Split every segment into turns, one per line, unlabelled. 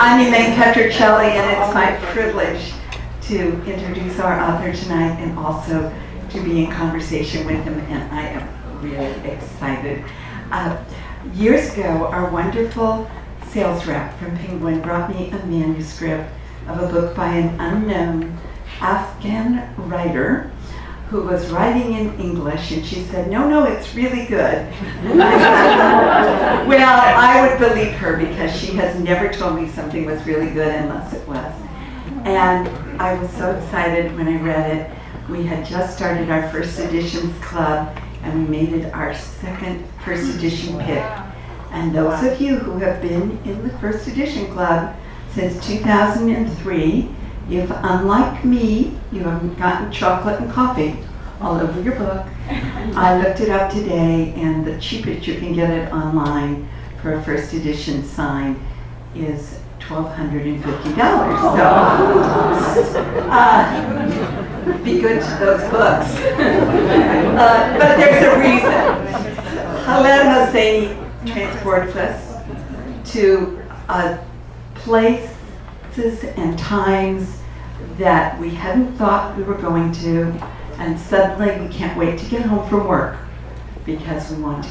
I'm Elaine Petrocelli, and it's my privilege to introduce our author tonight and also to be in conversation with him, and I am really excited. Years ago, our wonderful sales rep from Penguin brought me a manuscript of a book by an unknown Afghan writer who was writing in English, and she said, no, it's really good. Well, I would believe her because she has never told me something was really good unless it was. And I was so excited when I read it. We had just started our first editions club, and we made it our second first edition pick. And those of you who have been in the first edition club since 2003, if, unlike me, you haven't gotten chocolate and coffee all over your book, I looked it up today, and the cheapest you can get it online for a first edition signed is $1,250. So, be good to those books. But there's a reason. Khaled Hosseini transports us to places and times that we hadn't thought we were going to, and suddenly we can't wait to get home from work because we want to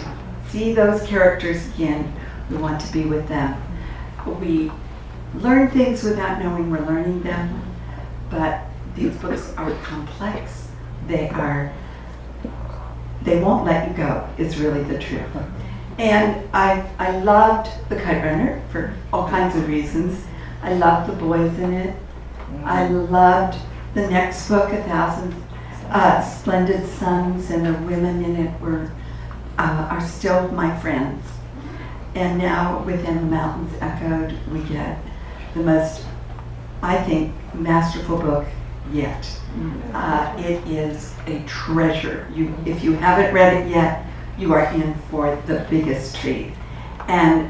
see those characters again. We want to be with them. We learn things without knowing we're learning them, but these books are complex. They won't let you go, is really the truth. And I loved The Kite Runner for all kinds of reasons. I loved the boys in it. I loved the next book, 1,000 Splendid Suns, and the women in it are still my friends. And now Within the Mountains Echoed, we get the most, I think, masterful book yet. It is a treasure. If you haven't read it yet, you are in for the biggest treat. And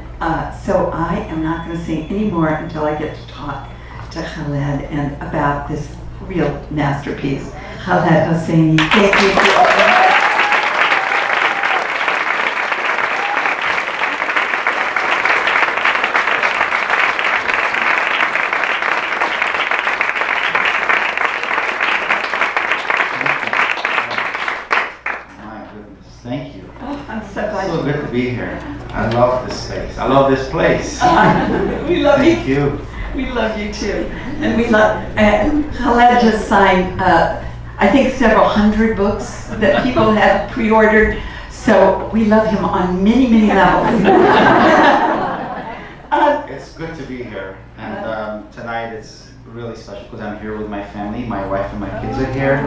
so I am not going to say any more until I get to talk to Khaled and about this real masterpiece. Khaled Hosseini, thank you for all that.
Thank you.
Oh, I'm so glad.
So good to be here. I love this space. I love this place.
We love
Thank you.
We love you too. And we love, Khaled just signed, I think several hundred books that people have pre-ordered. So we love him on many, many levels.
It's good to be here. And tonight it's really special because I'm here with my family. My wife and my kids are here.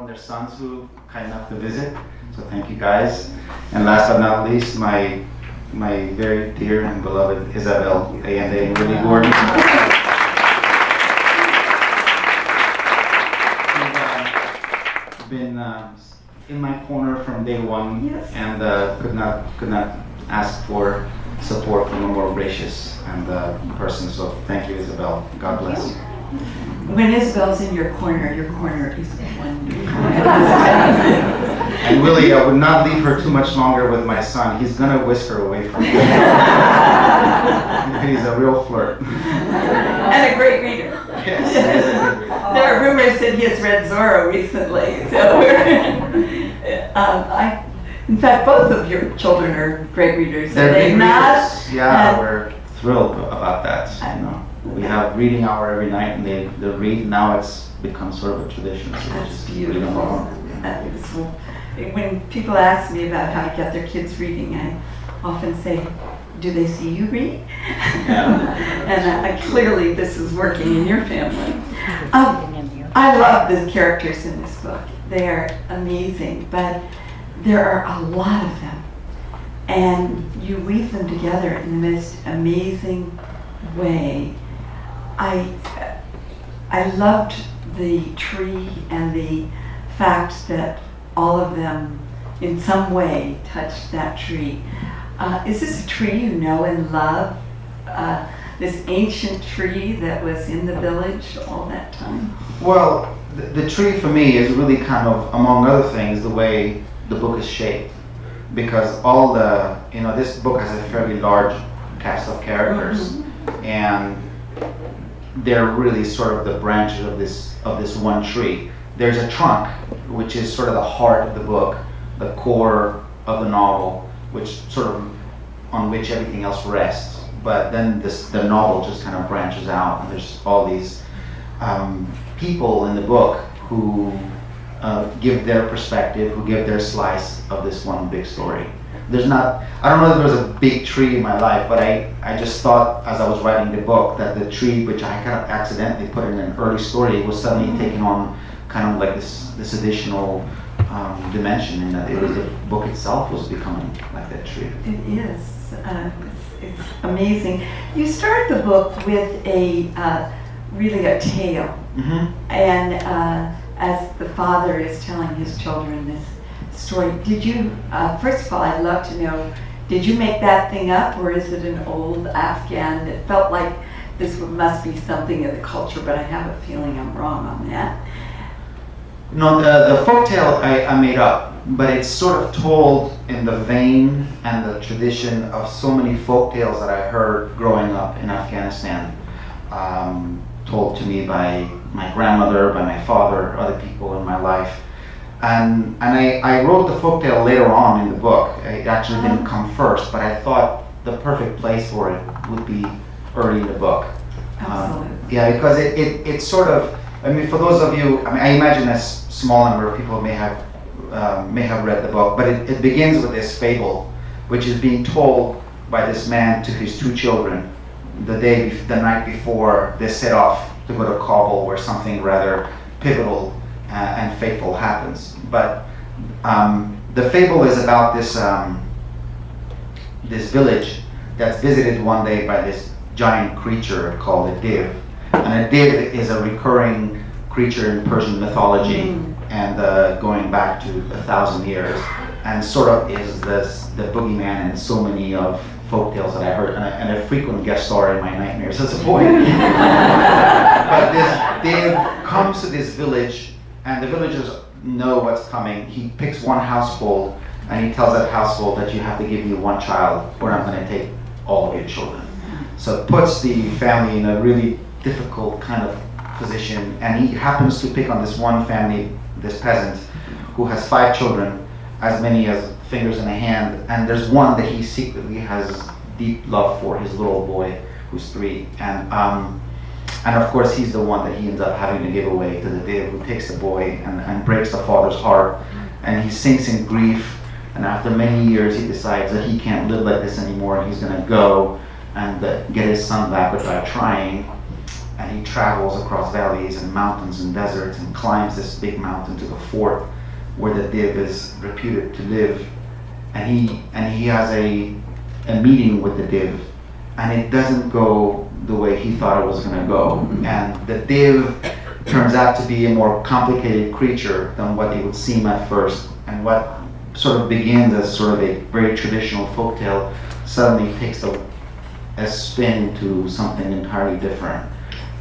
Their sons who kind enough to visit, so thank you guys. And last but not least, my very dear and beloved Isabel and really Gordon. She's been in my corner from day one.
Yes.
And could not ask for support from a more gracious and person. So thank you, Isabel. God bless you.
When Isabel's in your corner is wonderful.
And Willie, I would not leave her too much longer with my son. He's gonna whisk her away from me. He's a real flirt.
And a great reader.
Yes, he is a good reader.
There are rumors that he has read Zorro recently. So in fact, both of your children are great readers.
They're big
readers.
Yeah, we're thrilled about that. You know, we have reading hour every night, and they read. Now it's become sort of a tradition. So
That's beautiful. When people ask me about how to get their kids reading, I often say, do they see you read?
Yeah.
And clearly this is working in your family. I love the characters in this book. They are amazing, but there are a lot of them. And you weave them together in the most amazing way. I loved the tree and the fact that all of them in some way touched that tree. Is this a tree you know and love? This ancient tree that was in the village all that time?
Well, the tree for me is really kind of, among other things, the way the book is shaped. because all the, this book has a fairly large cast of characters, and they're really sort of the branches of this one tree. There's a trunk, which is sort of the heart of the book, the core of the novel, which sort of on which everything else rests. But then the novel just kind of branches out, and there's all these people in the book who give their perspective, who give their slice of this one big story. I don't know if there was a big tree in my life, but I just thought as I was writing the book that the tree, which I kind of accidentally put in an early story, was suddenly taking on kind of like this additional dimension, in that the book itself was becoming like that tree.
It is. It's amazing. You start the book with really a tale, and as the father is telling his children this story, did you, first of all, I'd love to know, did you make that thing up, or is it an old Afghan? It felt like this must be something of the culture, but I have a feeling I'm wrong on that.
No, the folktale I made up, but it's sort of told in the vein and the tradition of so many folktales that I heard growing up in Afghanistan, told to me by my grandmother, by my father, other people in my life. And I wrote the folktale later on in the book. It actually didn't come first, but I thought the perfect place for it would be early in the book.
Absolutely.
Yeah, because it's sort of, I mean, for those of you, I imagine a small number of people may have read the book, but it begins with this fable, which is being told by this man to his two children the night before they set off to go to Kabul, where something rather pivotal and fateful happens. But the fable is about this village that's visited one day by this giant creature called a div. And a div is a recurring creature in Persian mythology, and going back to 1,000 years, and sort of is the boogeyman in so many of folk tales that I heard, and a frequent guest star in my nightmares as a boy. But this div comes to this village, and the villagers know what's coming. He picks one household, and he tells that household that you have to give me one child, or I'm going to take all of your children. So it puts the family in a really difficult kind of position, and he happens to pick on this one family, this peasant, who has 5 children, as many as fingers in a hand, and there's one that he secretly has deep love for, his little boy, who's 3, and of course he's the one that he ends up having to give away to the div, who takes the boy and breaks the father's heart, and he sinks in grief, and after many years he decides that he can't live like this anymore, and he's going to go and get his son back without trying. And he travels across valleys and mountains and deserts and climbs this big mountain to the fort where the div is reputed to live. And he has a meeting with the div, and it doesn't go the way he thought it was going to go. And the div turns out to be a more complicated creature than what it would seem at first. And what sort of begins as sort of a very traditional folktale suddenly takes a spin to something entirely different.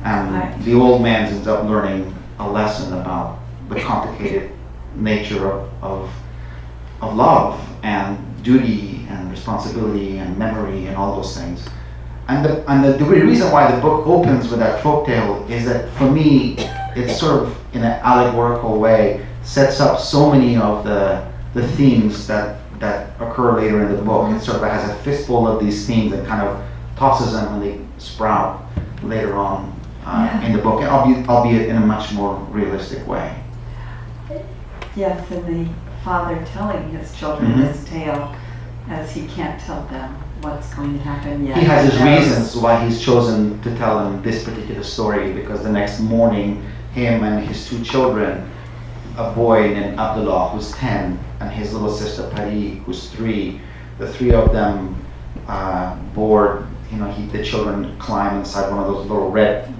And the old man ends up learning a lesson about the complicated nature of love and duty and responsibility and memory and all those things. And the reason why the book opens with that folktale is that, for me, it's sort of, in an allegorical way, sets up so many of the themes that occur later in the book. It sort of has a fistful of these themes and kind of tosses them when they sprout later on in the book, albeit in a much more realistic way.
Yes, and the father telling his children this tale, as he can't tell them what's going to happen yet.
He has his reasons why he's chosen to tell them this particular story, because the next morning, him and his 2 children, a boy named Abdullah, who's 10, and his little sister Pari, who's 3, the 3 of them board, the children climb inside one of those little red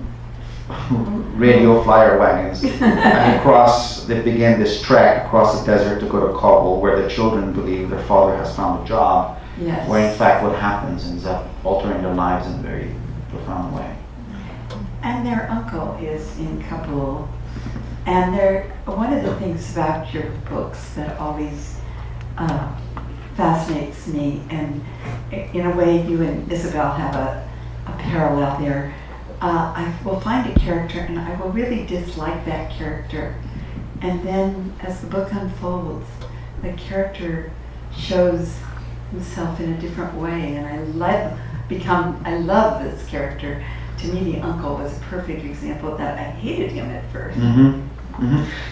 radio flyer wagons, and they begin this trek across the desert to go to Kabul, where the children believe their father has found a job, where in fact what happens ends up altering their lives in a very profound way.
And their uncle is in Kabul, and one of the things about your books that always fascinates me, and in a way you and Isabel have a parallel there. I will find a character and I will really dislike that character, and then as the book unfolds, the character shows himself in a different way, and I love this character. To me, the uncle was a perfect example of that. I hated him at first.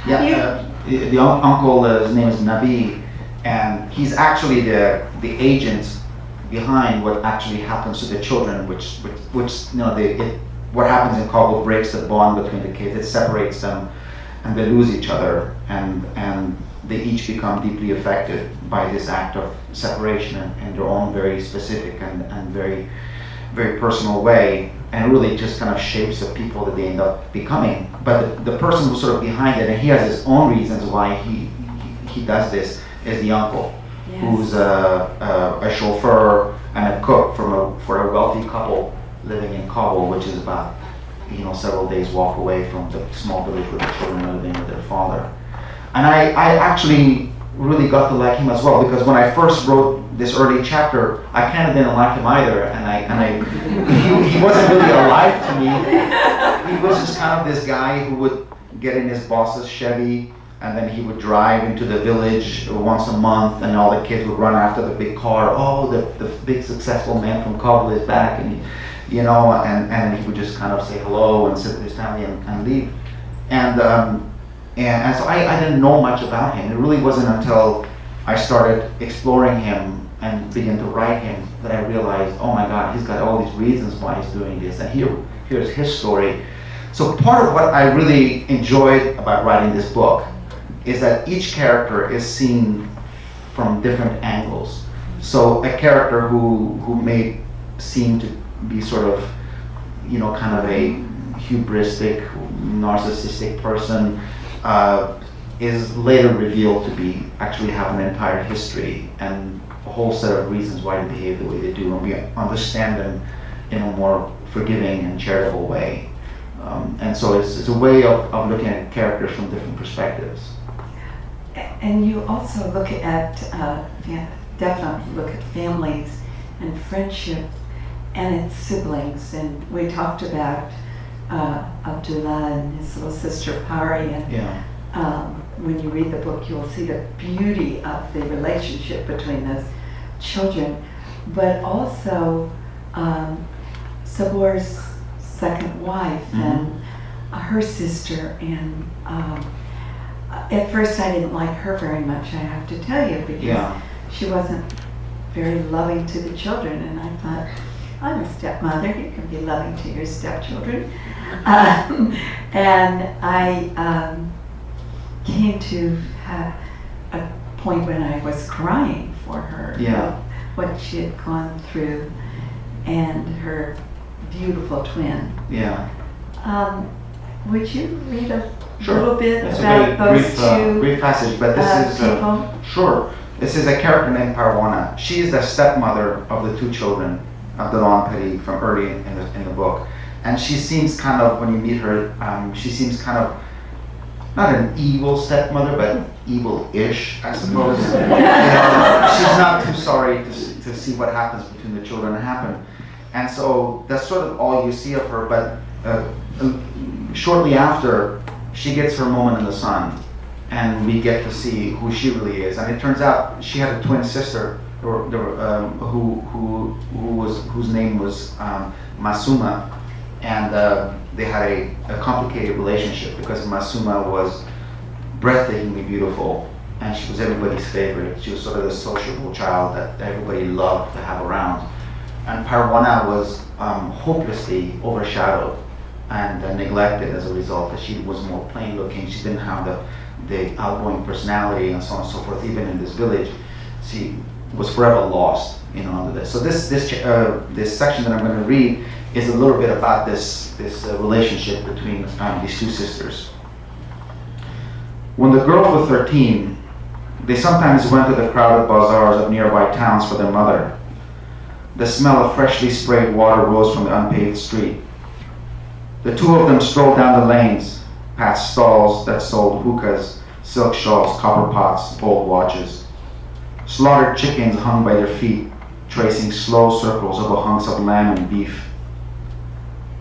Yeah, the uncle, his name is Nabi, and he's actually the agent behind what actually happens to the children, which what happens in Kabul breaks the bond between the kids. It separates them, and they lose each other, and they each become deeply affected by this act of separation in their own very specific and very, very personal way, and it really just kind of shapes the people that they end up becoming. But the person who's sort of behind it, and he has his own reasons why he does this, is the uncle,
Yes.
who's a chauffeur and a cook for a wealthy couple living in Kabul, which is about several days walk away from the small village where the children are living with their father. And I actually really got to like him as well, because when I first wrote this early chapter, I kind of didn't like him either, he wasn't really alive to me. He was just kind of this guy who would get in his boss's Chevy, and then he would drive into the village once a month, and all the kids would run after the big car. Oh, the big successful man from Kabul is back, and he would just kind of say hello and sit with his family and leave. And so I didn't know much about him. It really wasn't until I started exploring him and began to write him that I realized, oh my God, he's got all these reasons why he's doing this, and here's his story. So part of what I really enjoyed about writing this book is that each character is seen from different angles. So a character who may seem to be sort of, kind of a hubristic, narcissistic person, is later revealed to be actually have an entire history and a whole set of reasons why they behave the way they do, and we understand them in a more forgiving and charitable way. And so it's a way of looking at characters from different perspectives.
And you also look at, definitely look at families and friendship and its siblings. And we talked about Abdullah and his little sister Pari. And when you read the book, you will see the beauty of the relationship between those children. But also Sabor's second wife and her sister. And at first I didn't like her very much, I have to tell you, because she wasn't very loving to the children, and I thought, I'm a stepmother, you can be loving to your stepchildren. And I came to have a point when I was crying for her, what she had gone through, and her beautiful twin. Would you read a little bit about those two
brief passage, but this is
people?
Sure. This is a character named Parwana. She is the stepmother of the two children, Abdullah and Pari, from early in the book. And she seems kind of, when you meet her, she seems kind of not an evil stepmother, but evil-ish, I suppose. She's not too sorry to see what happens between the children happen. And so that's sort of all you see of her, but shortly after, she gets her moment in the sun, and we get to see who she really is. And it turns out she had a twin sister, whose name was Masuma, and they had a complicated relationship because Masuma was breathtakingly beautiful, and she was everybody's favorite. She was sort of the sociable child that everybody loved to have around. And Parwana was hopelessly overshadowed and neglected as a result, that she was more plain looking. She didn't have the outgoing personality and so on and so forth. Even in this village, she was forever lost, under this. So this section that I'm going to read is a little bit about this relationship between these two sisters. When the girls were 13, they sometimes went to the crowded bazaars of nearby towns for their mother. The smell of freshly sprayed water rose from the unpaved street. The two of them strolled down the lanes, past stalls that sold hookahs, silk shawls, copper pots, old watches. Slaughtered chickens hung by their feet, tracing slow circles over hunks of lamb and beef.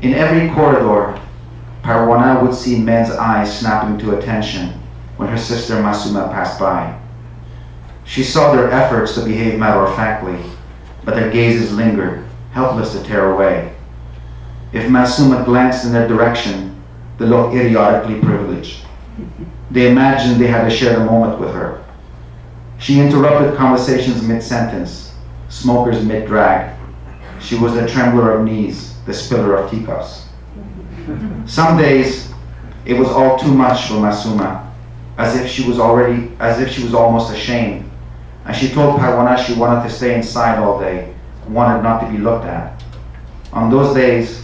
In every corridor, Parwana would see men's eyes snapping to attention when her sister Masuma passed by. She saw their efforts to behave matter-of-factly, but their gazes lingered, helpless to tear away. If Masuma glanced in their direction, they looked idiotically privileged. They imagined they had to share the moment with her. She interrupted conversations mid-sentence, smokers mid-drag. She was the trembler of knees, the spiller of teacups. Some days, it was all too much for Masuma, as if she was almost ashamed. And she told Parwana she wanted to stay inside all day, wanted not to be looked at. On those days,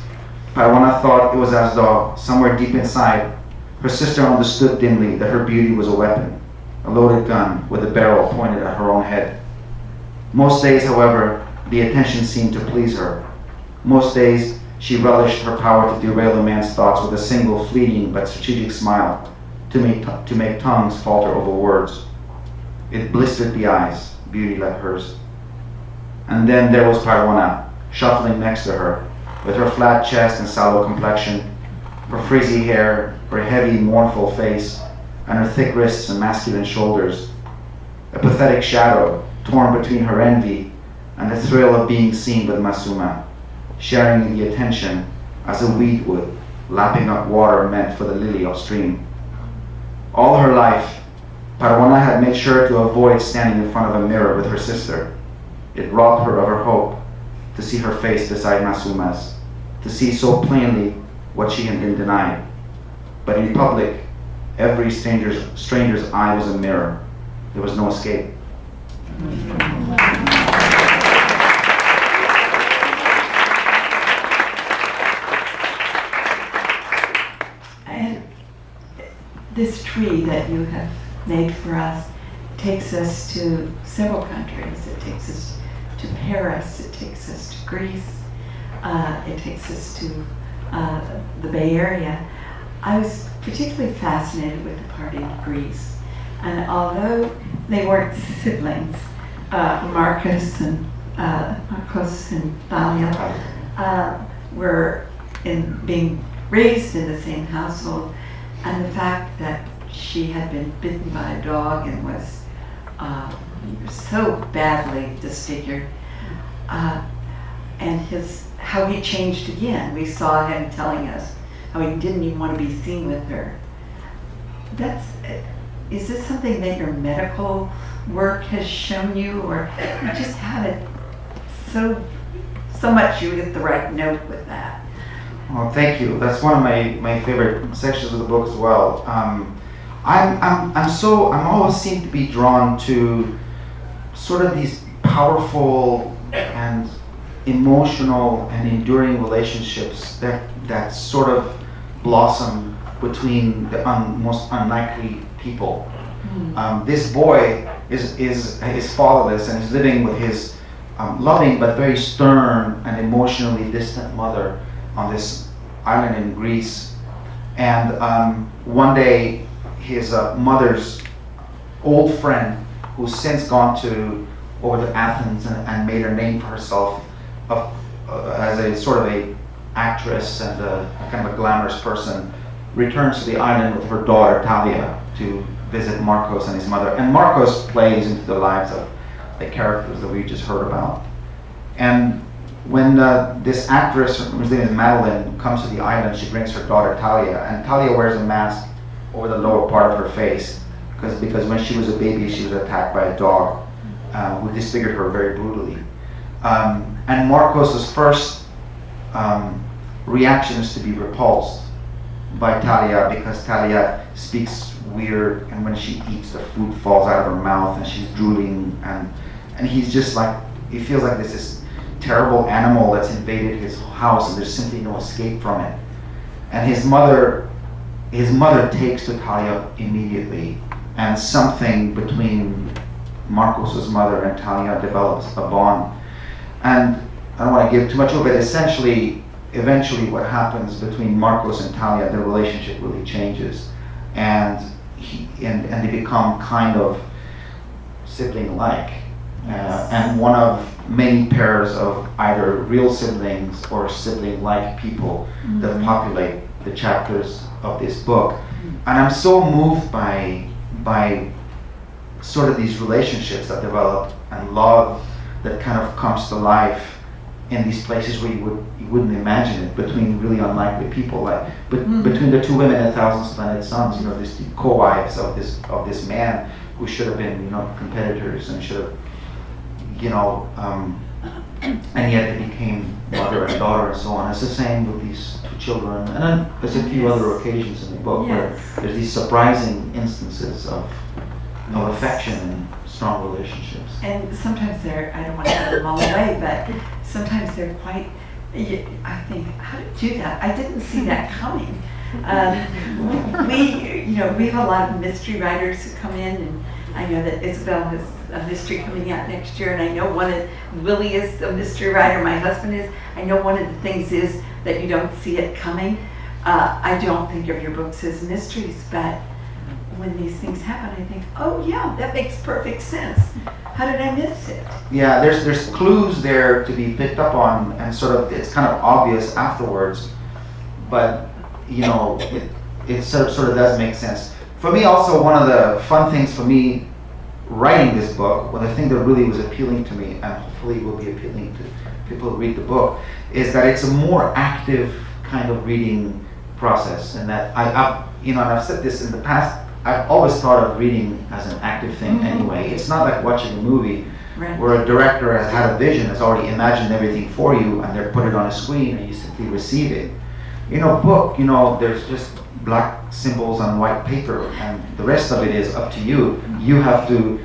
Parwana thought it was as though, somewhere deep inside, her sister understood dimly that her beauty was a weapon, a loaded gun with a barrel pointed at her own head. Most days, however, the attention seemed to please her. Most days, she relished her power to derail a man's thoughts with a single fleeting but strategic smile, to make tongues falter over words. It blistered the eyes, beauty like hers. And then there was Parwana, shuffling next to her, with her flat chest and sallow complexion, her frizzy hair, her heavy, mournful face, and her thick wrists and masculine shoulders. A pathetic shadow torn between her envy and the thrill of being seen with Masuma, sharing in the attention as a weed would, lapping up water meant for the lily upstream. All her life, Parwana had made sure to avoid standing in front of a mirror with her sister. It robbed her of her hope to see her face beside Masuma's, to see so plainly what she had been denied. But in public, every stranger's eye was a mirror. There was no escape.
And this tree that you have made for us takes us to several countries. It takes us to Paris, it takes us to Greece, it takes us to the Bay Area. I was particularly fascinated with the part in Greece. And although they weren't siblings, Marcos and Thalia were being raised in the same household, and the fact that she had been bitten by a dog and was so badly disfigured, and how he changed again. We saw him telling us how he didn't even want to be seen with her. Is this something that your medical work has shown you, or you just had it so much you hit the right note with that?
Well, thank you. That's one of my favorite sections of the book as well. I'm always seem to be drawn to sort of these powerful and emotional and enduring relationships that sort of blossom between the most unlikely people. This boy is fatherless and is living with his loving but very stern and emotionally distant mother on this island in Greece. And one day, his mother's old friend, who's since gone over to Athens and made a name for herself as a sort of a actress and a kind of a glamorous person, returns to the island with her daughter Talia to visit Marcos and his mother. And Marcos plays into the lives of the characters that we just heard about. And when this actress, whose name is Madeline, comes to the island, she brings her daughter Talia, and Talia wears a mask over the lower part of her face because when she was a baby, she was attacked by a dog who disfigured her very brutally. And Marcos's first reaction is to be repulsed by Talia because Talia speaks weird, and when she eats, the food falls out of her mouth, and she's drooling, and he's just like, he feels like this is terrible animal that's invaded his house, and there's simply no escape from it. And his mother takes to Talia immediately, and something between Marcos's mother and Talia develops a bond. And I don't want to give too much of it. Eventually what happens between Marcos and Talia, their relationship really changes, and they become kind of sibling-like. and one of many pairs of either real siblings or sibling-like people that populate the chapters of this book. And I'm so moved by sort of these relationships that develop and love that kind of comes to life in these places where you wouldn't imagine it, between really unlikely people, like between the two women in 1,000 Splendid Suns, these co-wives of this man who should have been, competitors and should have, and yet they became mother and daughter and so on. It's the same with these two children, and then there's a few other occasions in the book where there's these surprising instances of affection and strong relationships.
And sometimes I don't want to give them all away, but sometimes they're quite, I think, how did you do that? I didn't see that coming. We have a lot of mystery writers who come in, and I know that Isabel has a mystery coming out next year, and I know Willie is a mystery writer, my husband is. I know one of the things is that you don't see it coming. I don't think of your books as mysteries, but when these things happen, I think, oh yeah, that makes perfect sense. How did I miss it?
Yeah, there's clues there to be picked up on, and it's kind of obvious afterwards, but it sort of does make sense. For me, also, one of the fun things for me writing this book, the thing that really was appealing to me, and hopefully will be appealing to people who read the book, is that it's a more active kind of reading process, and that I've said this in the past. I've always thought of reading as an active thing anyway. It's not like watching a movie where a director has had a vision, has already imagined everything for you, and they're put it on a screen and you simply receive it. Book, there's just black symbols on white paper, and the rest of it is up to you. You have to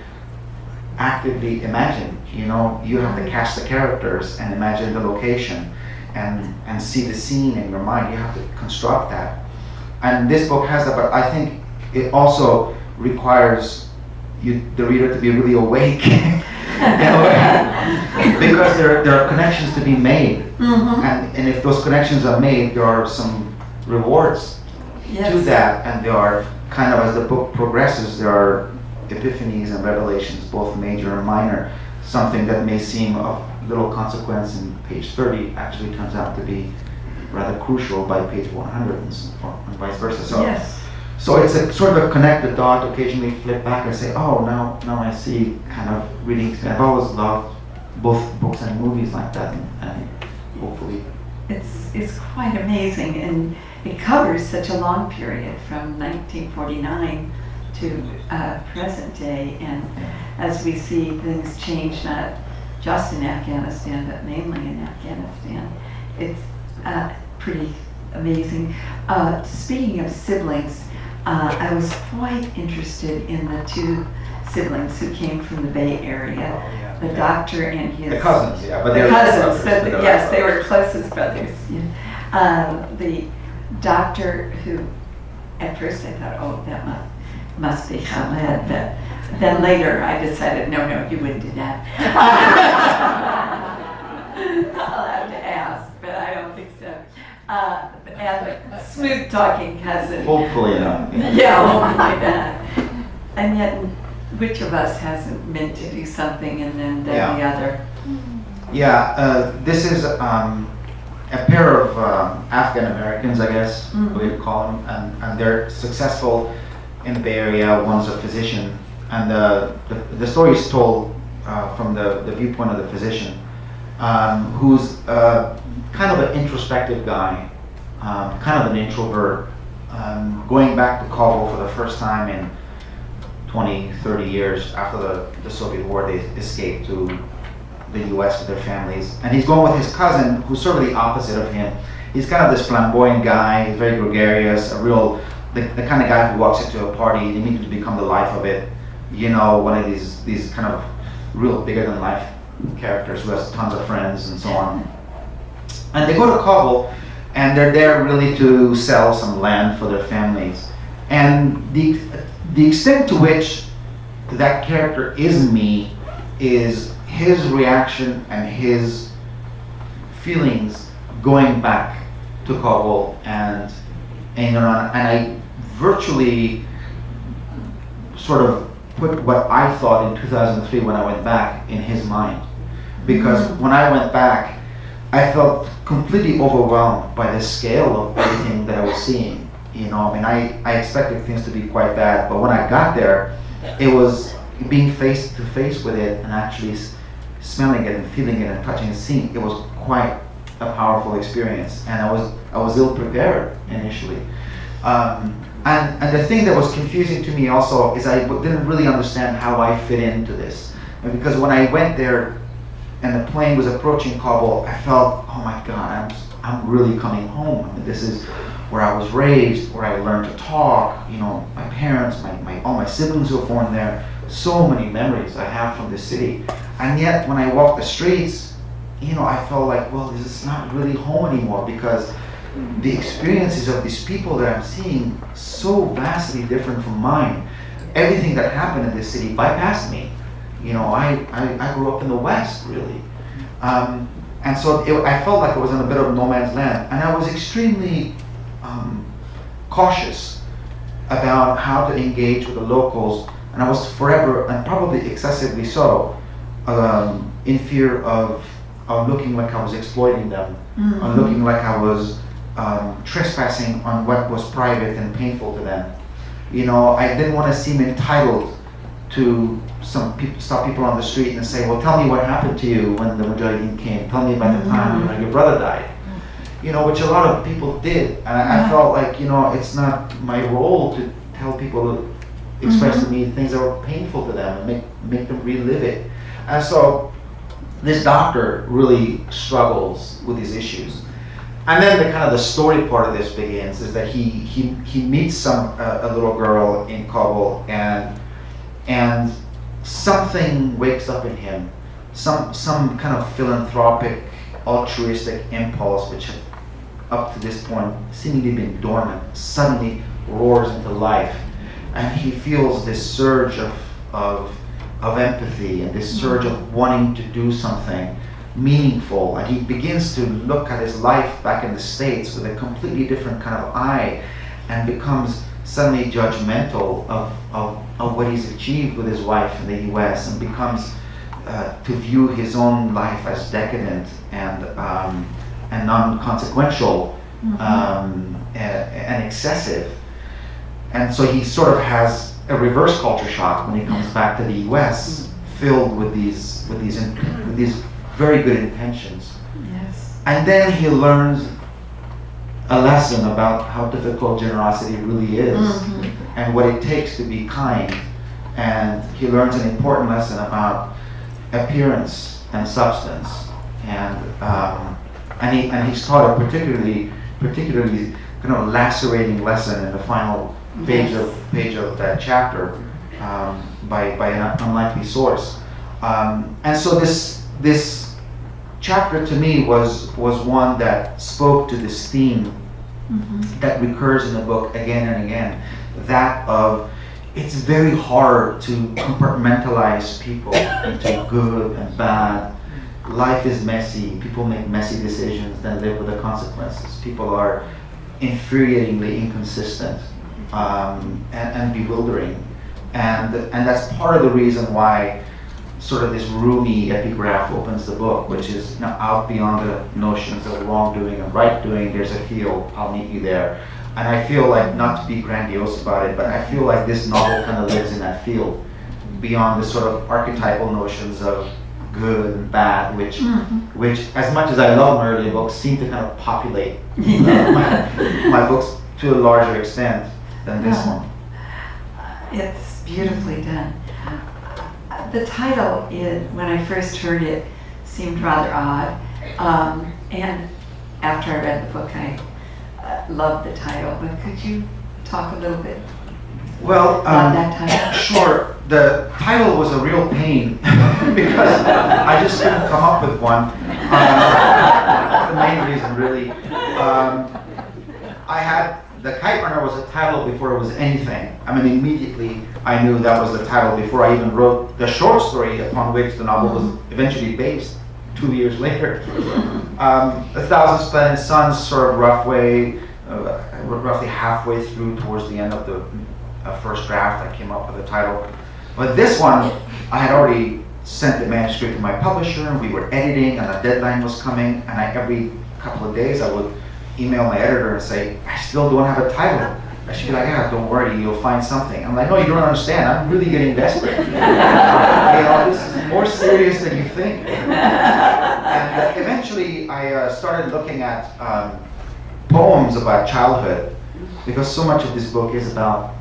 actively imagine, you have to cast the characters and imagine the location and see the scene in your mind. You have to construct that. And this book has that, but I think it also requires the reader to be really awake because there are connections to be made, and if those connections are made, there are some rewards to that, and there are kind of, as the book progresses, there are epiphanies and revelations, both major and minor. Something that may seem of little consequence in page 30 actually turns out to be rather crucial by page 100, and vice versa. So it's a sort of a connected dot. Occasionally flip back and say, oh, now I see, kind of reading. I've always loved both books and movies like that, and hopefully.
It's quite amazing, and it covers such a long period from 1949 to present day, and as we see things change, not just in Afghanistan, but mainly in Afghanistan, it's pretty amazing. Speaking of siblings, I was quite interested in the two siblings who came from the Bay Area, the doctor and his...
The cousins, but they
were
cousins,
but yes, they were closest brothers. The doctor who, at first I thought, oh, that must be Khaled, but then later I decided, no, you wouldn't do that. I'll have to ask, but I don't think so. And the smooth talking cousin.
Hopefully not.
Yeah, hopefully not. And yet, which of us hasn't meant to do something and then done the other?
Yeah, this is a pair of Afghan Americans, I guess we'd call them, and they're successful in the Bay Area. One's a physician, and the story is told from the viewpoint of the physician, who's kind of an introspective guy, kind of an introvert, going back to Kabul for the first time in 20, 30 years after the Soviet war. They escaped to the US with their families, and he's going with his cousin, who's sort of the opposite of him. He's kind of this flamboyant guy, he's very gregarious, the kind of guy who walks into a party and immediately become the life of it, one of these kind of real bigger than life characters who has tons of friends and so on. And they go to Kabul, and they're there really to sell some land for their families. And the extent to which that character is me is his reaction and his feelings going back to Kabul, and I virtually sort of put what I thought in 2003 when I went back in his mind. Because when I went back, I felt completely overwhelmed by the scale of everything that I was seeing. You know, I mean, I expected things to be quite bad, but when I got there, it was being face to face with it and actually smelling it and feeling it and touching and seeing. It was quite a powerful experience, and I was ill prepared initially. And the thing that was confusing to me also is I didn't really understand how I fit into this. And because when I went there and the plane was approaching Kabul, I felt, oh my God, I'm really coming home. I mean, this is where I was raised, where I learned to talk. You know, my parents, all my siblings were born there. So many memories I have from this city. And yet when I walked the streets, you know, I felt like, well, this is not really home anymore, because the experiences of these people that I'm seeing so vastly different from mine. Everything that happened in this city bypassed me. You know, I grew up in the West, really. And so I felt like I was in a bit of no man's land. And I was extremely cautious about how to engage with the locals. And I was forever, and probably excessively so, in fear of looking like I was exploiting them, or looking like I was trespassing on what was private and painful to them. You know, I didn't want to seem entitled to stop people on the street and say, well, tell me what happened to you when the Mujahideen came. Tell me about the time your brother died. You know, which a lot of people did. And I felt like, you know, it's not my role to tell people to express to me things that were painful to them and make them relive it. And so this doctor really struggles with these issues. And then the story part of this begins is that he meets a little girl in Kabul, and something wakes up in him, some kind of philanthropic, altruistic impulse, which had up to this point seemingly been dormant, suddenly roars into life, and he feels this surge of empathy and this surge of wanting to do something meaningful, and he begins to look at his life back in the States with a completely different kind of eye, and becomes suddenly judgmental of what he's achieved with his wife in the US, and becomes to view his own life as decadent and non-consequential and excessive. And so he sort of has a reverse culture shock when he comes back to the US, filled with these very good intentions.
Yes.
And then he learns a lesson about how difficult generosity really is, and what it takes to be kind. And he learns an important lesson about appearance and substance. And he's taught a particularly kind of lacerating lesson in the final page of that chapter by an unlikely source. And so this chapter to me was one that spoke to this theme that recurs in the book again and again, that of it's very hard to compartmentalize people into good and bad. Life is messy. People make messy decisions, then live with the consequences. People are infuriatingly inconsistent and bewildering, and that's part of the reason why sort of this roomy epigraph opens the book, which is out beyond the notions of wrongdoing and right doing. There's a field. I'll meet you there. And I feel like, not to be grandiose about it, but I feel like this novel kind of lives in that field, beyond the sort of archetypal notions of good and bad, which as much as I love my early books, seem to kind of populate my books to a larger extent than this one.
It's beautifully done. The title, when I first heard it, seemed rather odd, and after I read the book, I loved the title. But could you talk a little bit about that title?
Sure. The title was a real pain because I just couldn't come up with one. The main reason, really. I had The Kite Runner was a title before it was anything. I mean, immediately I knew that was the title before I even wrote the short story upon which the novel was eventually based 2 years later. 1,000 Splendid Suns, sort of roughly halfway through, towards the end of the first draft, I came up with a title. But this one, I had already sent the manuscript to my publisher, and we were editing, and a deadline was coming, and every couple of days I would email my editor and say, I still don't have a title. And she'd be like, yeah, don't worry, you'll find something. I'm like, no, you don't understand, I'm really getting desperate. This is more serious than you think. And eventually I started looking at poems about childhood, because so much of this book is about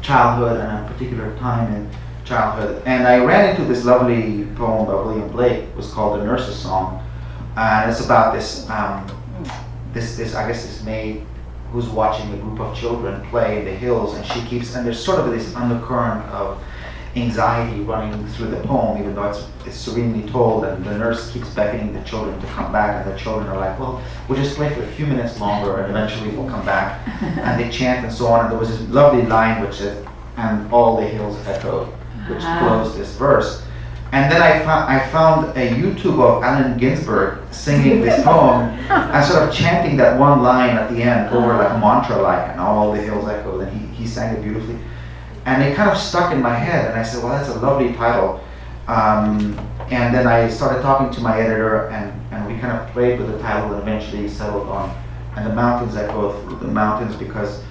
childhood and a particular time in childhood. And I ran into this lovely poem by William Blake. It was called The Nurse's Song. And it's about this, this maid who's watching a group of children play in the hills, and and there's sort of this undercurrent of anxiety running through the poem, even though it's serenely told, and the nurse keeps beckoning the children to come back, and the children are like, well, we'll just play for a few minutes longer, and eventually we'll come back. And they chant and so on, and there was this lovely line which said, and all the hills echoed, which closed this verse. And then I found a YouTube of Allen Ginsberg singing this poem and sort of chanting that one line at the end over like a mantra, like, and all the hills echoed, and he sang it beautifully. And it kind of stuck in my head, and I said, well, that's a lovely title. And then I started talking to my editor, and we kind of played with the title, and eventually settled on And the Mountains Echo Through the Mountains, because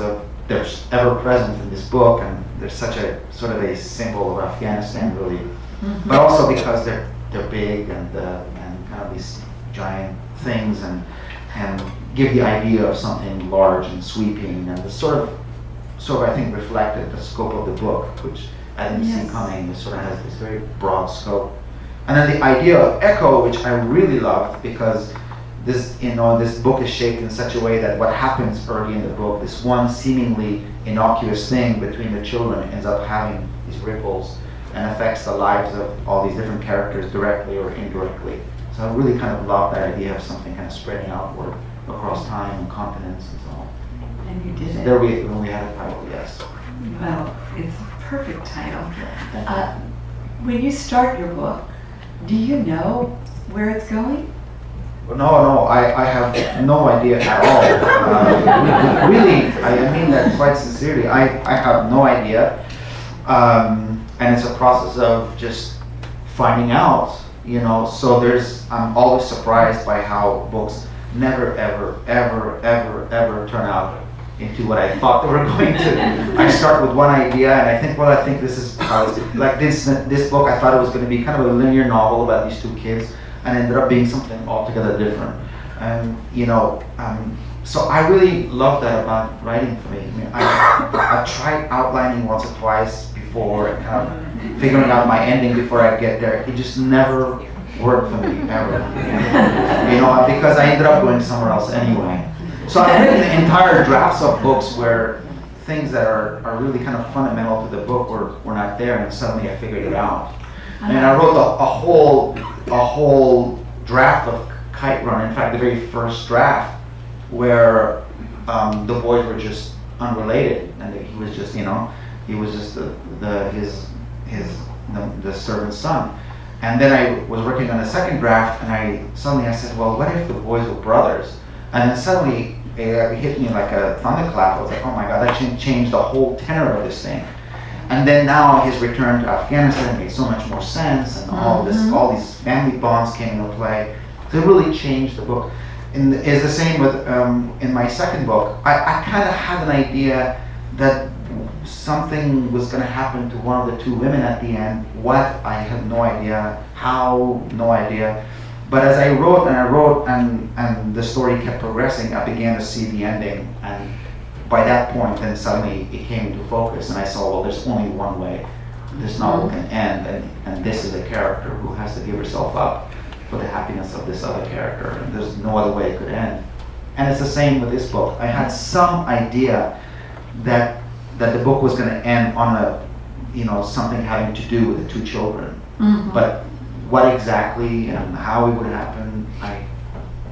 of they're ever present in this book, and they're such a sort of a symbol of Afghanistan, really. Mm-hmm. But also because they're big and kind of these giant things, and give the idea of something large and sweeping, and the sort of I think reflected the scope of the book, which I didn't see coming. It sort of has this very broad scope. And then the idea of echo, which I really loved, because this book is shaped in such a way that what happens early in the book, this one seemingly innocuous thing between the children, ends up having these ripples and affects the lives of all these different characters directly or indirectly. So I really kind of love that idea of something kind of spreading outward across time and continents and so on.
And you did it.
There when we had a title, yes.
Well, it's a perfect title. When you start your book, do you know where it's going?
No, I have no idea at all. Really, I mean that quite sincerely. I have no idea. And it's a process of just finding out, so I'm always surprised by how books never, ever, ever, ever, ever turn out into what I thought they were going to. I start with one idea, and I think this is how like this book, I thought it was going to be kind of a linear novel about these two kids, and ended up being something altogether different. And so I really love that about writing for me. I mean, I've tried outlining once or twice before, and kind of figuring out my ending before I get there. It just never worked for me, ever. Because I ended up going somewhere else anyway. So I've written entire drafts of books where things that are really kind of fundamental to the book were not there, and suddenly I figured it out. And I wrote a whole draft of Kite Run. In fact, the very first draft, where the boys were just unrelated, and he was just the servant's son. And then I was working on a second draft, and suddenly I said, well, what if the boys were brothers? And then suddenly it hit me like a thunderclap. I was like, oh my God, that changed the whole tenor of this thing. And then now his return to Afghanistan made so much more sense, and all these family bonds came into play. So it really changed the book. And it's the same with in my second book. I kind of had an idea that something was going to happen to one of the two women at the end. What, I had no idea. How, no idea. But as I wrote and the story kept progressing, I began to see the ending. And by that point, then suddenly it came into focus, and I saw, well, there's only one way this novel can end, and this is a character who has to give herself up for the happiness of this other character, and there's no other way it could end. And it's the same with this book. I had some idea that the book was going to end on something having to do with the two children, but what exactly and how it would happen, I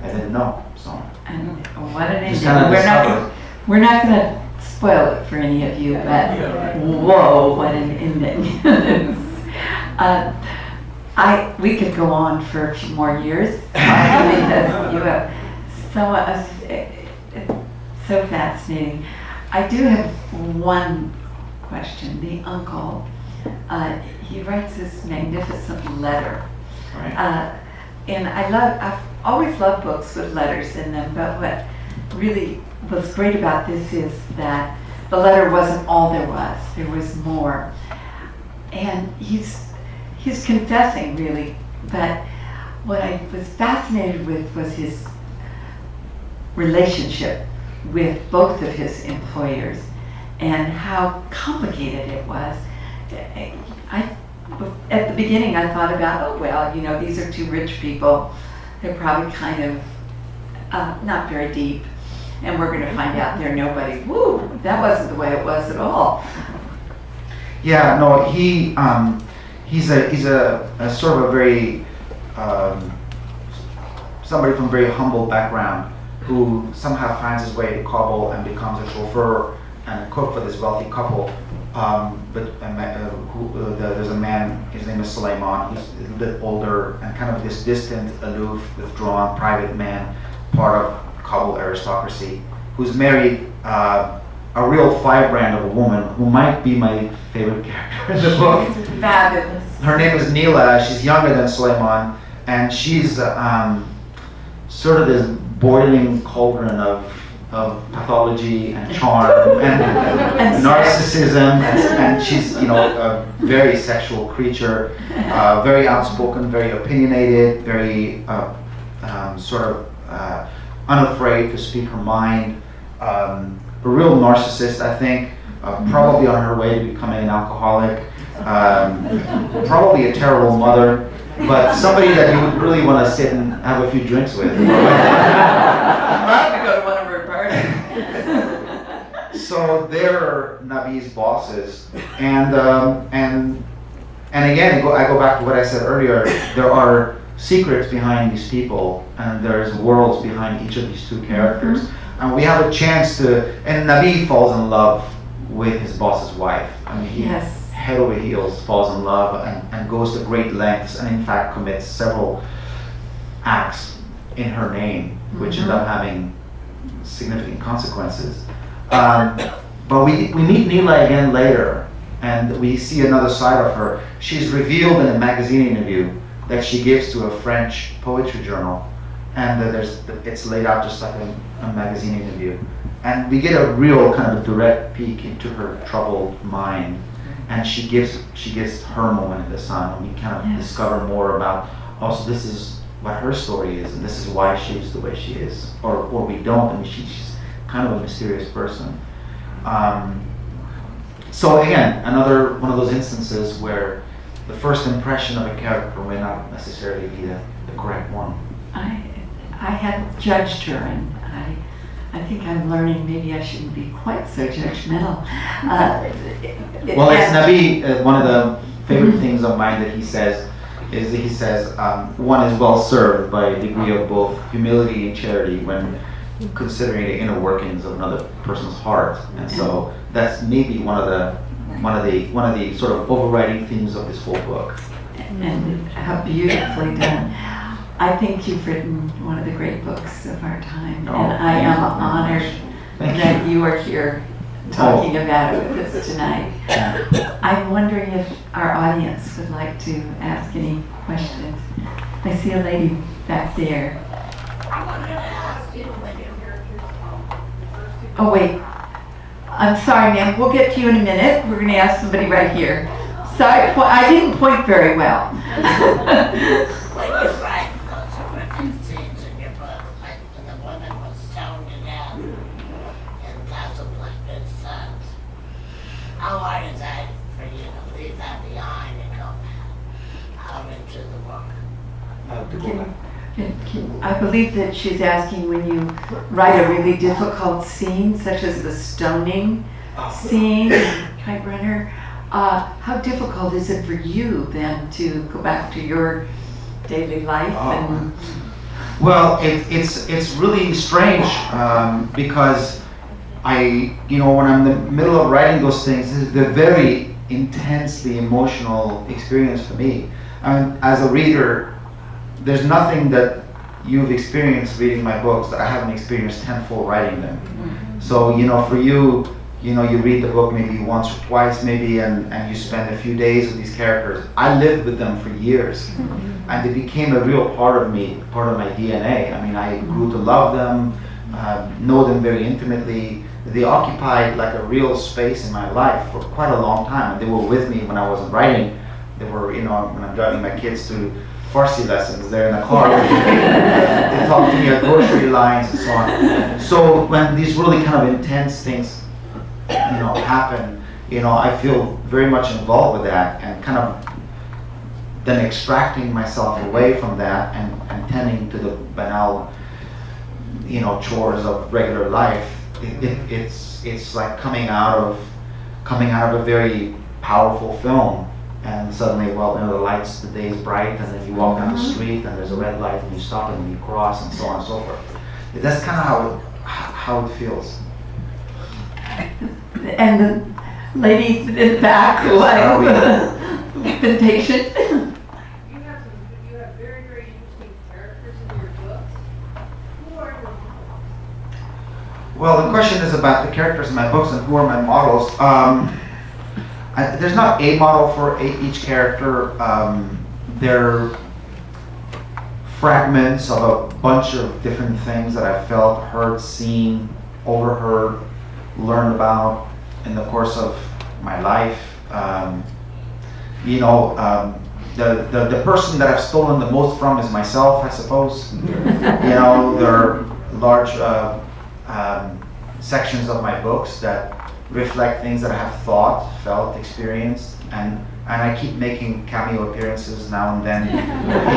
didn't know. So. And
what an ending! We're not going to spoil it for any of you, but whoa, what an ending! We could go on for a few more years because you have so fascinating. I do have one question. The uncle, he writes this magnificent letter.
Right.
And I've always loved books with letters in them, but what really was great about this is that the letter wasn't all there was more. And he's confessing, really, but what I was fascinated with was his relationship with both of his employers and how complicated it was. At the beginning I thought about, oh well, you know, these are two rich people. They're probably kind of not very deep, and we're going to find out they're nobody. Woo, that wasn't the way it was at all.
Yeah, no, he's a sort of a very somebody from a very humble background who somehow finds his way to Kabul and becomes a chauffeur and a cook for this wealthy couple. There's a man, his name is Suleiman, he's a little bit older and kind of this distant, aloof, withdrawn, private man, part of Kabul aristocracy, who's married a real firebrand of a woman who might be my favorite character in the book.
Fabulous.
Her name is Neela. She's younger than Suleiman, and she's sort of this boiling cauldron of pathology and charm and narcissism, and she's, you know, a very sexual creature, very outspoken, very opinionated, very sort of unafraid to speak her mind. A real narcissist, I think, probably on her way to becoming an alcoholic, probably a terrible mother, but somebody that you would really want to sit and have a few drinks with.
I'd love to go to one of her parties.
So they're Nabi's bosses, and again, I go back to what I said earlier. There are secrets behind these people, and there's worlds behind each of these two characters. And we have a chance to, and Nabi falls in love with his boss's wife. I mean, he head over heels falls in love and goes to great lengths, and in fact commits several acts in her name, which end up having significant consequences. But we meet Neela again later, and we see another side of her. She's revealed in a magazine interview that she gives to a French poetry journal, and it's laid out just like a magazine interview. And we get a real kind of direct peek into her troubled mind, and she gives her moment in the sun, and we kind of discover more about, also this is what her story is, and this is why she's the way she is, or we don't. I mean, she's kind of a mysterious person. So again, another one of those instances where the first impression of a character may not necessarily be the correct one.
I had judged her, and I think I'm learning maybe I shouldn't be quite so judgmental.
Well, it's Nabi, one of the favorite things of mine that he says is that he says one is well served by a degree of both humility and charity when considering the inner workings of another person's heart, and so that's maybe one of the sort of overriding themes of this whole book.
And how beautifully done. I think you've written one of the great books of our time, and I am honored that you are here talking about it with us tonight. I'm wondering if our audience would like to ask any questions. I see a lady back there.
I wanted to ask you when your characters.
Oh wait, I'm sorry ma'am, we'll get to you in a minute. We're going to ask somebody right here. Sorry, I didn't point very well.
When you write those horrific scenes in your book, like when the woman was stoned to death in Casablanca's sons, how hard is that for you to leave that behind and go out into the work?
I believe that she's asking, when you write a really difficult scene, such as the stoning scene in Kite Runner, how difficult is it for you then to go back to your daily life?
Well, it's really strange because when I'm in the middle of writing those things, they're very intensely emotional experience for me. As a reader, there's nothing that you've experienced reading my books that I haven't experienced tenfold writing them. So, for you you know, you read the book maybe once or twice maybe, and you spend a few days with these characters. I lived with them for years, and they became a real part of me, part of my DNA. I mean, I grew to love them, know them very intimately. They occupied like a real space in my life for quite a long time, and they were with me when I wasn't writing. They were, you know, when I'm driving my kids to Farsi lessons, they're in the car with me. They talk to me at grocery lines and so on. So when these really kind of intense things, you know, happen, you know, I feel very much involved with that, and kind of then extracting myself away from that and tending to the banal, you know, chores of regular life. It's like coming out of a very powerful film, and suddenly, well, you know, the lights, the day is bright, and then you walk down the street and there's a red light and you stop and you cross, and so on and so forth. That's kind of how it feels.
And the lady in the back, who I've been patient.
You have very, very interesting characters in your books. Who are your models?
Well, the question is about the characters in my books and who are my models. There's not a model for each character. They're fragments of a bunch of different things that I've felt, heard, seen, overheard, learned about in the course of my life. You know, the person that I've stolen the most from is myself, I suppose. You know, there are large sections of my books that reflect things that I have thought, felt, experienced, and I keep making cameo appearances now and then,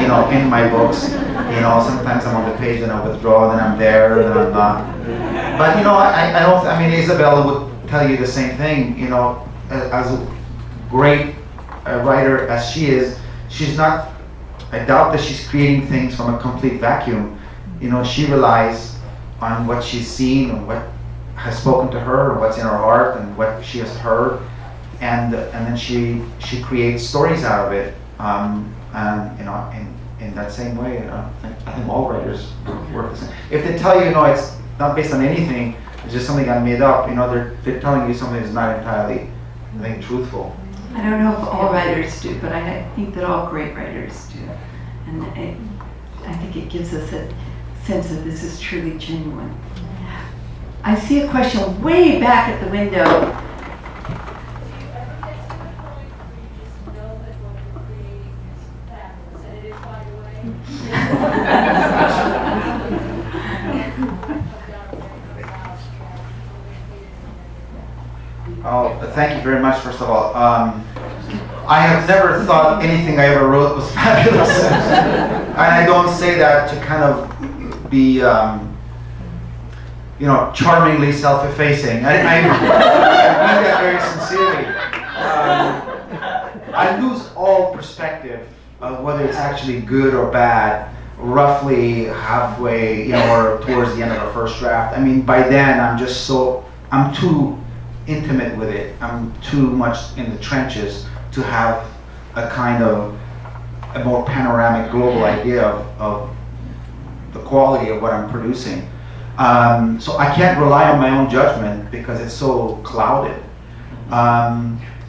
you know, in my books. You know, sometimes I'm on the page and I withdraw, then I'm there, then I'm not. But you know, I mean, Isabella would tell you the same thing. You know, as a great writer as she is, she's not. I doubt that she's creating things from a complete vacuum. You know, she relies on what she's seen and what has spoken to her, or what's in her heart, and what she has heard, and then she creates stories out of it. And you know, in that same way, I think all writers work the same. If they tell you, it's not based on anything, it's just something I made up, you know, they're telling you something that's not entirely, I think, truthful.
I don't know if all writers do, but I think that all great writers do. And I think it gives us a sense that this is truly genuine. I see a question way back at the window.
I think that's to the point where you just know that what you're creating is fabulous, and it is, by the way.
Oh, thank you very much, first of all. I have never thought anything I ever wrote was fabulous. And I don't say that to kind of be, you know, charmingly self-effacing. I mean that very sincerely. I lose all perspective of whether it's actually good or bad roughly halfway, you know, or towards the end of the first draft. I mean, by then I'm too intimate with it. I'm too much in the trenches to have a kind of a more panoramic global idea of the quality of what I'm producing. So I can't rely on my own judgment because it's so clouded.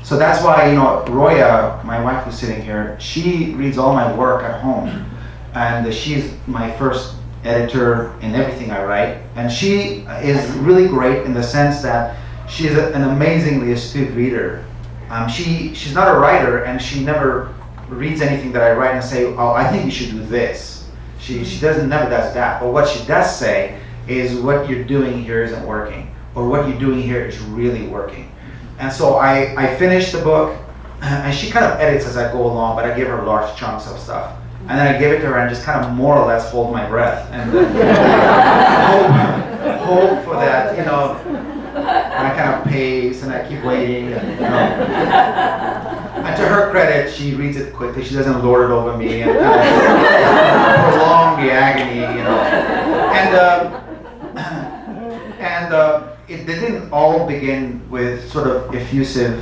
So that's why, you know, Roya, my wife who's sitting here, she reads all my work at home. And she's my first editor in everything I write. And she is really great in the sense that she is an amazingly astute reader. She's not a writer, and she never reads anything that I write and say, oh, I think you should do this. She never does that. But what she does say is what you're doing here isn't working, or what you're doing here is really working. And so I finished the book, and she kind of edits as I go along, but I give her large chunks of stuff. And then I give it to her and just kind of more or less hold my breath and hope for that, you know. And I kind of pace and I keep waiting. And, you know. And to her credit, she reads it quickly. She doesn't lord it over me and kind of prolong the agony, you know. It didn't all begin with sort of effusive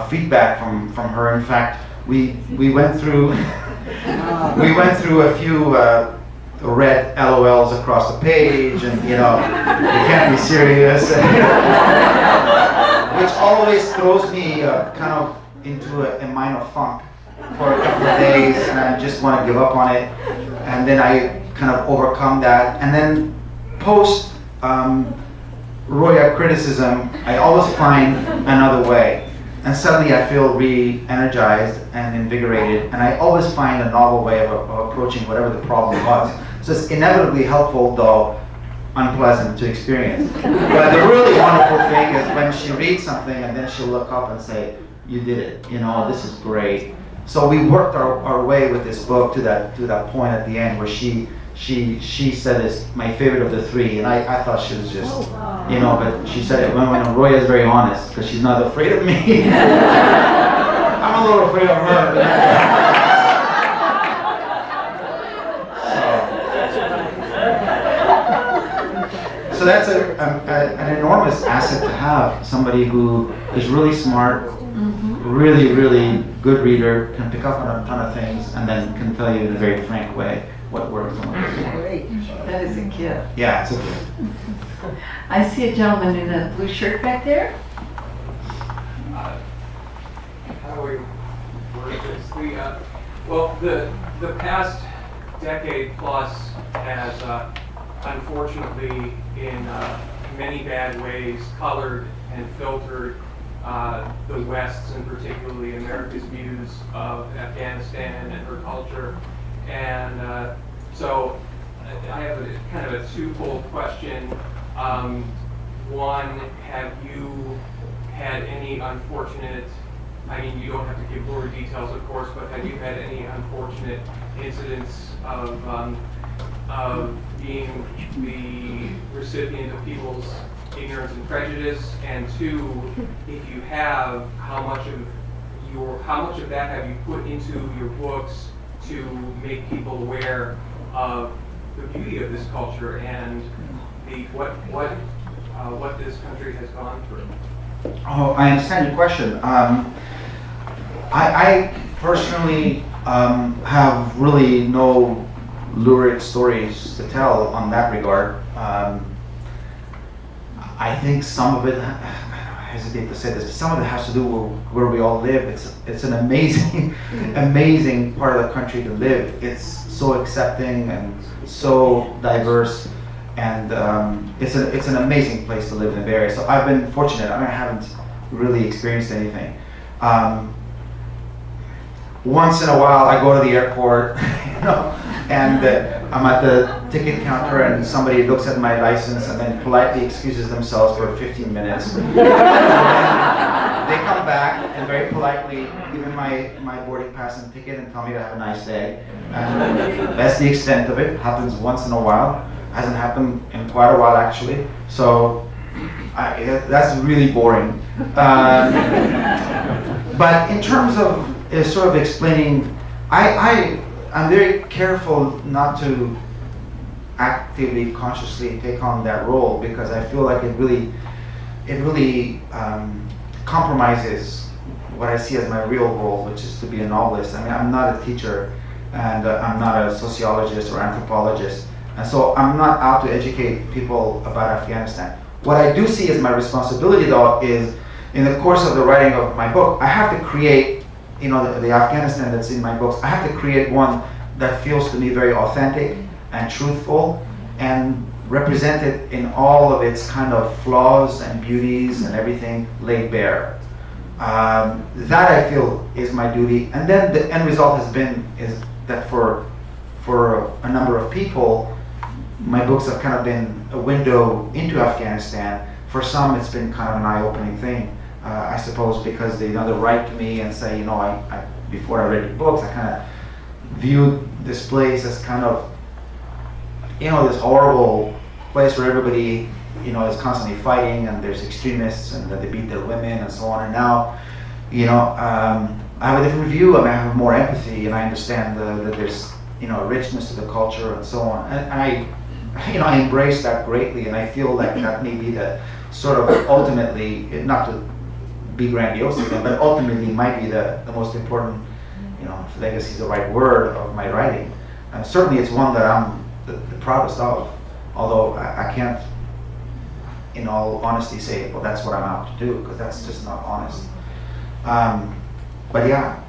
feedback from her. In fact, we went through a few red LOLs across the page, and you know, you can't be serious. which always throws me kind of into a minor funk for a couple of days, and I just want to give up on it. And then I kind of overcome that. And then post Roya criticism, I always find another way. And suddenly I feel re-energized and invigorated, and I always find a novel way of approaching whatever the problem was. So it's inevitably helpful, though unpleasant to experience. But the really wonderful thing is when she reads something and then she'll look up and say, "You did it, you know, this is great." So we worked our way with this book to that point at the end where she said it's my favorite of the three, and I thought she was just, you know, but she said it when Roya is very honest because she's not afraid of me. I'm a little afraid of her. So that's an enormous asset to have, somebody who is really smart, really, really good reader, can pick up on a ton of things, and then can tell you in a very frank way what works and what doesn't work.
Great. That is a gift.
Yeah, it's a gift.
I see a gentleman in a blue shirt back there.
How do we word this? Well, the past decade plus has unfortunately in many bad ways colored and filtered the West's and particularly America's views of Afghanistan and her culture. And so I have kind of a twofold question. One, have you had any unfortunate, I mean, you don't have to give more details, of course, but have you had any unfortunate incidents of being the recipient of people's ignorance and prejudice? And two, if you have, how much of that have you put into your books to make people aware of the beauty of this culture and what this country has gone through?
Oh, I understand your question. I personally have really no lurid stories to tell on that regard. I think some of it, I hesitate to say this, but some of it has to do with where we all live. It's an amazing, amazing part of the country to live. It's so accepting and so diverse, and it's an amazing place to live in the Bay Area. So I've been fortunate. I mean, I haven't really experienced anything. Once in a while, I go to the airport, you know, and I'm at the ticket counter, and somebody looks at my license and then politely excuses themselves for 15 minutes. They come back and very politely give me my boarding pass and ticket and tell me to have a nice day. And that's the extent of it. Happens once in a while. Hasn't happened in quite a while, actually. So that's really boring. But in terms of sort of explaining, I'm very careful not to actively, consciously take on that role, because I feel like it really compromises what I see as my real role, which is to be a novelist. I mean, I'm not a teacher, and I'm not a sociologist or anthropologist, and so I'm not out to educate people about Afghanistan. What I do see as my responsibility, though, is in the course of the writing of my book, I have to create, you know, the Afghanistan that's in my books. I have to create one that feels to me very authentic and truthful and represented in all of its kind of flaws and beauties and everything laid bare. That I feel is my duty. And then the end result is that for a number of people, my books have kind of been a window into Afghanistan. For some, it's been kind of an eye-opening thing, I suppose, because they write to me and say, you know, I before I read your books, I kind of viewed this place as kind of, you know, this horrible place where everybody, you know, is constantly fighting, and there's extremists and that they beat their women and so on. And now, you know, I have a different view. I mean, I have more empathy, and I understand that there's, you know, a richness to the culture and so on. And I embrace that greatly, and I feel like that may be the sort of ultimately, not to be grandiose again, but ultimately might be the most important, you know, if legacy is the right word, of my writing. Certainly it's one that I'm the proudest of, although I can't in all honesty, say, well, that's what I'm out to do, because that's just not honest. But yeah,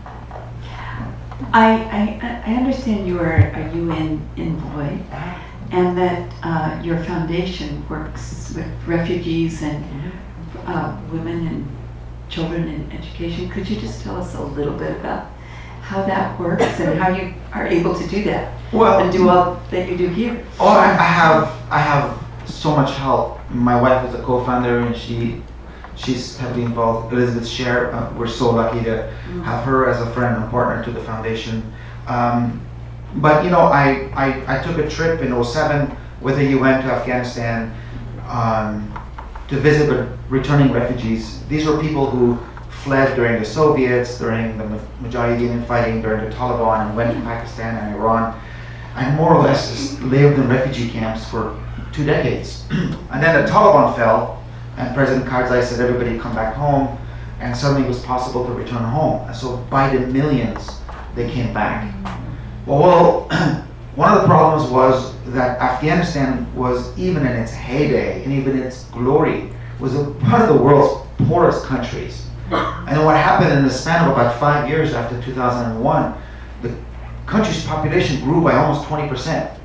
I understand you are a UN envoy, and that your foundation works with refugees and women and children in education. Could you just tell us a little bit about how that works and how you are able to do that
well,
and do all that you do here?
oh, I have so much help. My wife is a co-founder, and she's heavily involved. Elizabeth Scher, we're so lucky to have her as a friend and partner to the foundation. But you know, I took a trip in '07 with the UN to Afghanistan to visit with returning refugees. These were people who fled during the Soviets, during the Mujahideen fighting, during the Taliban, and went to Pakistan and Iran, and more or less just lived in refugee camps for 2 decades. And then the Taliban fell, and President Karzai said everybody come back home, and suddenly it was possible to return home. And so by the millions, they came back. Well, one of the problems was that Afghanistan was, even in its heyday, and even its glory, was one of the world's poorest countries. And what happened in the span of about 5 years after 2001, the country's population grew by almost 20%.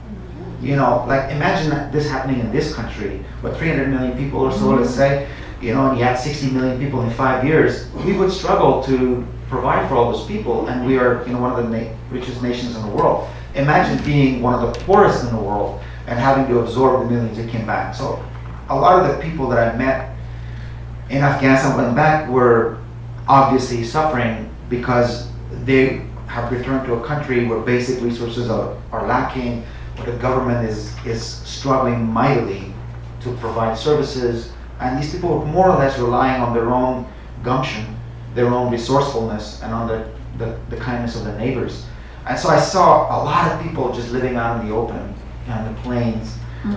You know, like imagine this happening in this country, with 300 million people or so, let's say, you know, and you had 60 million people in 5 years, we would struggle to provide for all those people, and we are, you know, one of the richest nations in the world. Imagine being one of the poorest in the world and having to absorb the millions that came back. So a lot of the people that I met in Afghanistan went back were obviously suffering because they have returned to a country where basic resources are lacking, where the government is struggling mightily to provide services, and these people were more or less relying on their own gumption, their own resourcefulness, and on the kindness of their neighbors. And so I saw a lot of people just living out in the open, on the plains,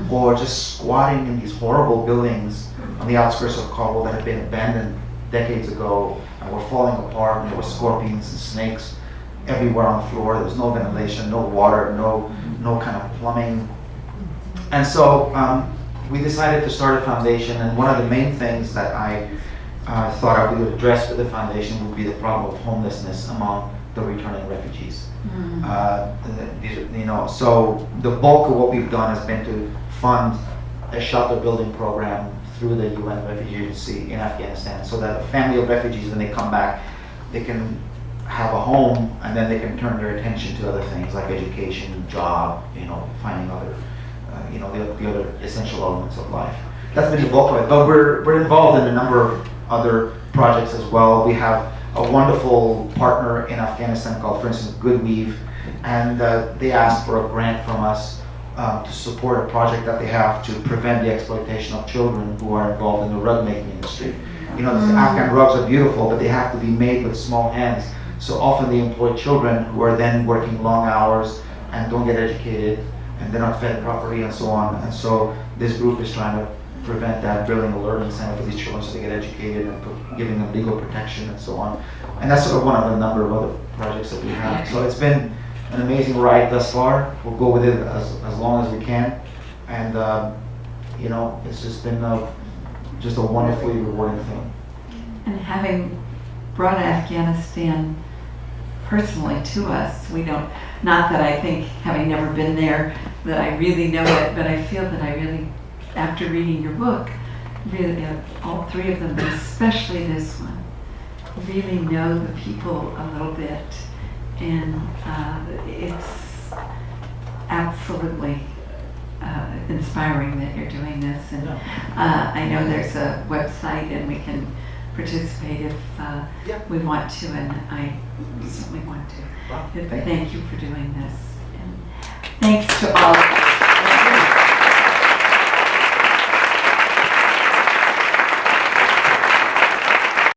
or just squatting in these horrible buildings on the outskirts of Kabul that had been abandoned decades ago and were falling apart, and there were scorpions and snakes everywhere on the floor. There was no ventilation, no water, no kind of plumbing. And so we decided to start a foundation, and one of the main things that I thought I would address with the foundation would be the problem of homelessness among the returning refugees. You know, so the bulk of what we've done has been to fund a shelter building program through the UN Refugee Agency in Afghanistan, so that a family of refugees, when they come back, they can have a home, and then they can turn their attention to other things like education, job, you know, finding other, you know, the other essential elements of life. That's been the bulk of it, but we're involved in a number of other projects as well. We have a wonderful partner in Afghanistan called, for instance, Goodweave, and they asked for a grant from us to support a project that they have to prevent the exploitation of children who are involved in the rug making industry. You know, the Afghan rugs are beautiful, but they have to be made with small hands. So often they employ children who are then working long hours and don't get educated, and they're not fed properly, and so on. And so this group is trying to prevent that, building a learning center for these children so they get educated, and giving them legal protection and so on. And that's sort of one of a number of other projects that we have. So it's been an amazing ride thus far. We'll go with it as long as we can. And you know, it's just been just a wonderfully rewarding thing.
And having brought Afghanistan personally to us, we don't, not that I think, having never been there, that I really know it, but I feel that I really, after reading your book, really, all three of them, but especially this one, really know the people a little bit. And it's absolutely inspiring that you're doing this. And I know there's a website, and we can participate if we want to, and I certainly want to.
Wow.
Thank you for doing this. And thanks to all.